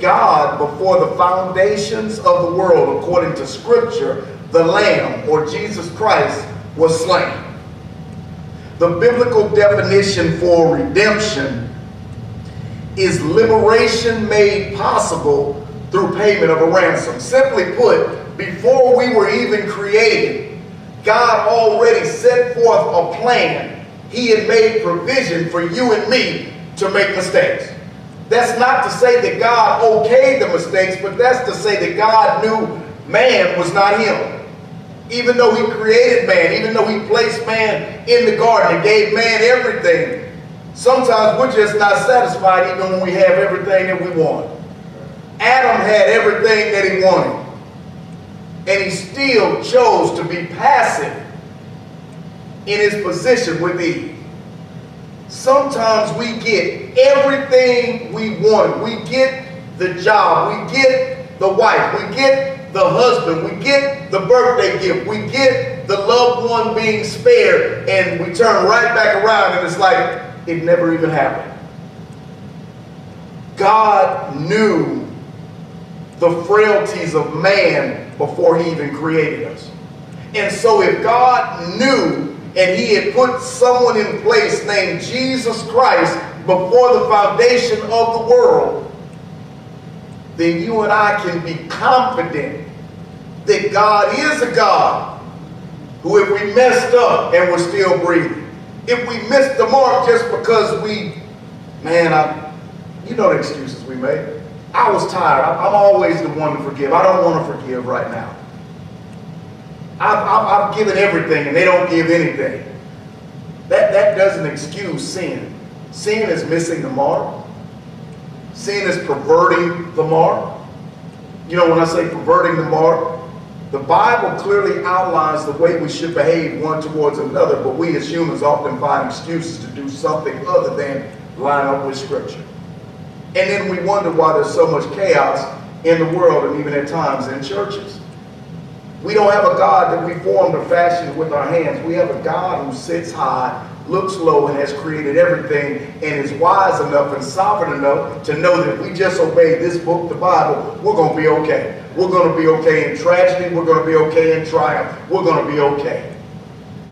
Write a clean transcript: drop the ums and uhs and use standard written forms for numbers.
God, before the foundations of the world, according to Scripture, the Lamb, or Jesus Christ, was slain. The biblical definition for redemption is liberation made possible through payment of a ransom. Simply put, before we were even created, God already set forth a plan. He had made provision for you and me to make mistakes. That's not to say that God okayed the mistakes, but that's to say that God knew man was not him. Even though he created man, even though he placed man in the garden and gave man everything, sometimes we're just not satisfied even when we have everything that we want. Adam had everything that he wanted, and he still chose to be passive in his position with Eve. Sometimes we get everything we want. We get the job, we get the wife, we get the husband, we get the birthday gift, we get the loved one being spared, and we turn right back around and it's like it never even happened. God knew the frailties of man before he even created us. And so if God knew and he had put someone in place named Jesus Christ before the foundation of the world, then you and I can be confident that God is a God who, if we messed up and we're still breathing, if we missed the mark just because you know the excuses we make. I was tired. I'm always the one to forgive. I don't want to forgive right now. I've given everything and they don't give anything. That doesn't excuse sin. Sin is missing the mark. Sin is perverting the mark. You know, when I say perverting the mark, the Bible clearly outlines the way we should behave one towards another, but we as humans often find excuses to do something other than line up with Scripture. And then we wonder why there's so much chaos in the world and even at times in churches. We don't have a God that we formed or fashioned with our hands. We have a God who sits high, looks low, and has created everything, and is wise enough and sovereign enough to know that if we just obey this book, the Bible, we're going to be okay. We're going to be okay in tragedy. We're going to be okay in triumph. We're going to be okay.